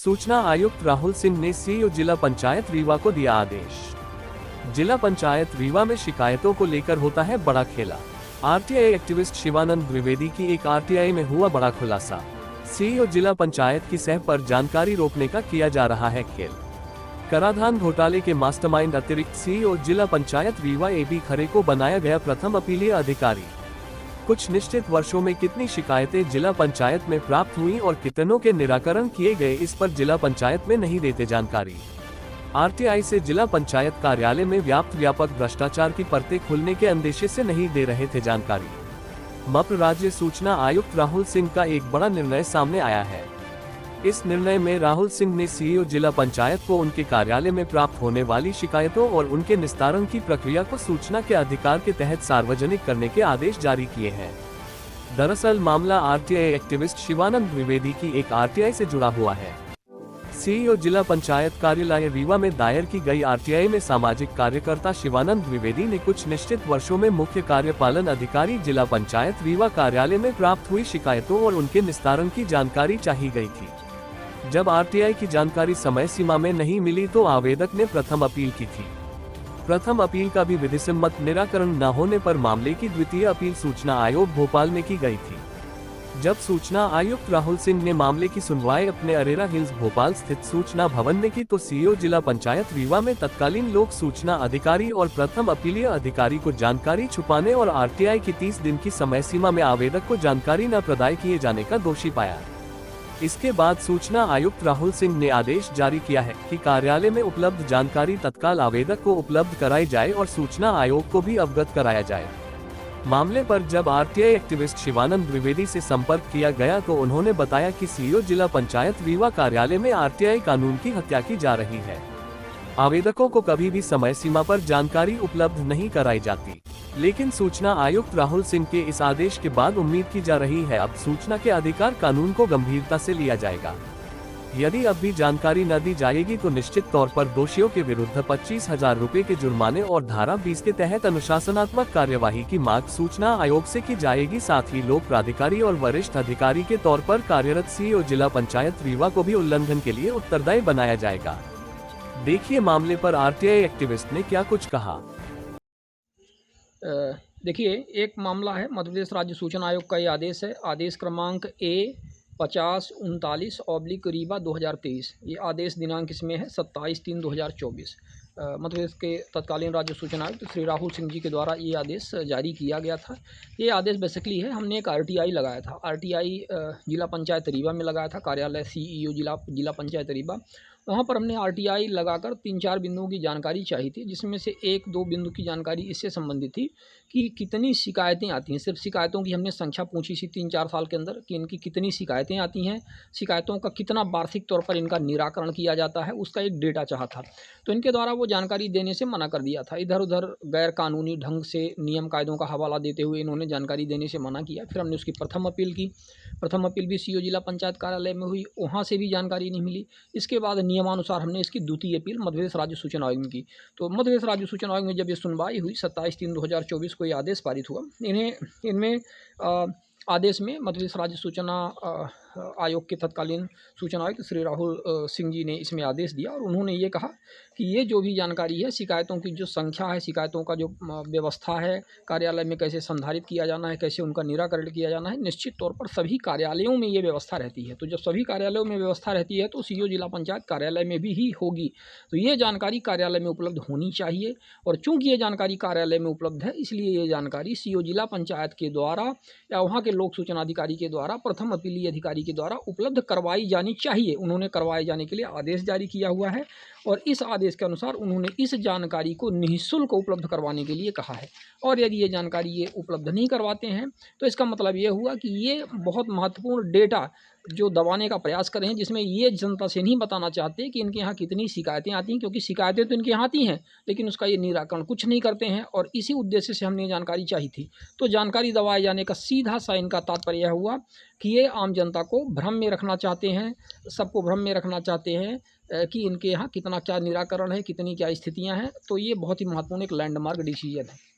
सूचना आयुक्त राहुल सिंह ने सीईओ जिला पंचायत रीवा को दिया आदेश। जिला पंचायत रीवा में शिकायतों को लेकर होता है बड़ा खेला। आरटीआई एक्टिविस्ट शिवानंद द्विवेदी की एक आरटीआई में हुआ बड़ा खुलासा। सीईओ जिला पंचायत की सह पर जानकारी रोकने का किया जा रहा है खेल। कराधान घोटाले के मास्टरमाइंड अतिरिक्त सीईओ जिला पंचायत रीवा एबी खरे को बनाया गया प्रथम अपीलीय अधिकारी। कुछ निश्चित वर्षों में कितनी शिकायतें जिला पंचायत में प्राप्त हुई और कितनों के निराकरण किए गए, इस पर जिला पंचायत में नहीं देते जानकारी। आरटीआई से जिला पंचायत कार्यालय में व्यापक भ्रष्टाचार की परतें खुलने के अंदेशे से नहीं दे रहे थे जानकारी। मप्र राज्य सूचना आयुक्त राहुल सिंह का एक बड़ा निर्णय सामने आया है। इस निर्णय में राहुल सिंह ने सीईओ जिला पंचायत को उनके कार्यालय में प्राप्त होने वाली शिकायतों और उनके निस्तारण की प्रक्रिया को सूचना के अधिकार के तहत सार्वजनिक करने के आदेश जारी किए हैं। दरअसल मामला आरटीआई एक्टिविस्ट शिवानंद द्विवेदी की एक आरटीआई से जुड़ा हुआ है। सीईओ जिला पंचायत कार्यालय रीवा में दायर की गई आरटीआई में सामाजिक कार्यकर्ता शिवानंद द्विवेदी ने कुछ निश्चित वर्षों में मुख्य कार्यपालन अधिकारी जिला पंचायत रीवा कार्यालय में प्राप्त हुई शिकायतों और उनके निस्तारण की जानकारी चाही गई थी। जब आरटीआई की जानकारी समय सीमा में नहीं मिली तो आवेदक ने प्रथम अपील की थी। प्रथम अपील का भी विधिसम्मत निराकरण न होने पर मामले की द्वितीय अपील सूचना आयोग भोपाल में की गई थी। जब सूचना आयुक्त राहुल सिंह ने मामले की सुनवाई अपने अरेरा हिल्स भोपाल स्थित सूचना भवन में की तो सीईओ जिला पंचायत रीवा में तत्कालीन लोक सूचना अधिकारी और प्रथम अपीलीय अधिकारी को जानकारी छुपाने और आरटीआई की 30 दिन की समय सीमा में आवेदक को जानकारी न प्रदान किए जाने का दोषी पाया। इसके बाद सूचना आयुक्त राहुल सिंह ने आदेश जारी किया है कि कार्यालय में उपलब्ध जानकारी तत्काल आवेदक को उपलब्ध कराई जाए और सूचना आयोग को भी अवगत कराया जाए। मामले पर जब आरटीआई एक्टिविस्ट शिवानंद द्विवेदी से संपर्क किया गया तो उन्होंने बताया कि सीईओ जिला पंचायत रीवा कार्यालय में आरटीआई कानून की हत्या की जा रही है। आवेदकों को कभी भी समय सीमा पर जानकारी उपलब्ध नहीं कराई जाती, लेकिन सूचना आयुक्त राहुल सिंह के इस आदेश के बाद उम्मीद की जा रही है अब सूचना के अधिकार कानून को गंभीरता से लिया जाएगा। यदि अब भी जानकारी न दी जाएगी तो निश्चित तौर पर दोषियों के विरुद्ध 25,000 रुपए के जुर्माने और धारा 20 के तहत अनुशासनात्मक कार्यवाही की मांग सूचना आयोग से की जाएगी। साथ ही लोक प्राधिकारी और वरिष्ठ अधिकारी के तौर पर कार्यरत सीईओ जिला पंचायत रीवा को भी उल्लंघन के लिए उत्तरदायी बनाया जाएगा। देखिए मामले पर आरटीआई एक्टिविस्ट ने क्या कुछ कहा। देखिए, एक मामला है मध्य प्रदेश राज्य सूचना आयोग का ये आदेश है। आदेश क्रमांक A5039/रीवा 2023। ये आदेश दिनांक इसमें है 27/3/2024। मध्य प्रदेश के तत्कालीन राज्य सूचना आयुक्त श्री राहुल सिंह जी के द्वारा ये आदेश जारी किया गया था। ये आदेश बेसिकली है, हमने एक आरटीआई लगाया था। आरटीआई जिला पंचायत रीवा में लगाया था, कार्यालय सीईओ जिला पंचायत रीवा। वहाँ पर हमने आरटीआई लगाकर 3-4 बिंदुओं की जानकारी चाहिए थी, जिसमें से 1-2 बिंदु की जानकारी इससे संबंधित थी कि कितनी शिकायतें आती हैं। सिर्फ शिकायतों की हमने संख्या पूछी थी 3-4 साल के अंदर कि इनकी कितनी शिकायतें आती हैं, शिकायतों का कितना वार्षिक तौर पर इनका निराकरण किया जाता है, उसका एक डेटा चाहा था। तो इनके द्वारा वो जानकारी देने से मना कर दिया था। इधर उधर गैर कानूनी ढंग से नियम कायदों का हवाला देते हुए इन्होंने जानकारी देने से मना किया। फिर हमने उसकी प्रथम अपील की। प्रथम अपील भी सीईओ जिला पंचायत कार्यालय में हुई, वहाँ से भी जानकारी नहीं मिली। इसके बाद नियमानुसार हमने इसकी द्वितीय अपील मध्य प्रदेश राज्य सूचना आयोग में की। तो मध्य प्रदेश राज्य सूचना आयोग में जब ये सुनवाई हुई 27/3/2024 को ये आदेश पारित हुआ। इनमें आदेश में मध्य प्रदेश राज्य सूचना आयोग के तत्कालीन सूचना आयुक्त श्री राहुल सिंह जी ने इसमें आदेश दिया और उन्होंने ये कहा कि ये जो भी जानकारी है, शिकायतों की जो संख्या है, शिकायतों का जो व्यवस्था है, कार्यालय में कैसे संधारित किया जाना है, कैसे उनका निराकरण किया जाना है, निश्चित तौर पर सभी कार्यालयों में ये व्यवस्था रहती है। तो जब सभी कार्यालयों में व्यवस्था रहती है तो सीईओ जिला पंचायत कार्यालय में भी ही होगी। तो ये जानकारी कार्यालय में उपलब्ध होनी चाहिए और चूँकि ये जानकारी कार्यालय में उपलब्ध है, इसलिए ये जानकारी सीईओ जिला पंचायत के द्वारा या वहाँ के लोक सूचना अधिकारी के द्वारा, प्रथम अपीलीय अधिकारी के द्वारा उपलब्ध करवाई जानी चाहिए। उन्होंने करवाए जाने के लिए आदेश जारी किया हुआ है और इस आदेश के अनुसार उन्होंने इस जानकारी को निःशुल्क उपलब्ध करवाने के लिए कहा है। और यदि ये जानकारी ये उपलब्ध नहीं करवाते हैं तो इसका मतलब ये हुआ कि ये बहुत महत्वपूर्ण डेटा जो दबाने का प्रयास कर रहे हैं, जिसमें ये जनता से नहीं बताना चाहते कि इनके यहाँ कितनी शिकायतें आती हैं, क्योंकि शिकायतें तो इनके यहाँ आती हैं लेकिन उसका ये निराकरण कुछ नहीं करते हैं। और इसी उद्देश्य से हमने जानकारी चाहिए थी। तो जानकारी दबाए जाने का सीधा सा इनका तात्पर्य यह हुआ कि ये आम जनता को भ्रम में रखना चाहते हैं, सबको भ्रम में रखना चाहते हैं कि इनके यहाँ कितना क्या निराकरण है, कितनी क्या स्थितियाँ हैं। तो ये बहुत ही महत्वपूर्ण एक लैंडमार्क डिसीजन है।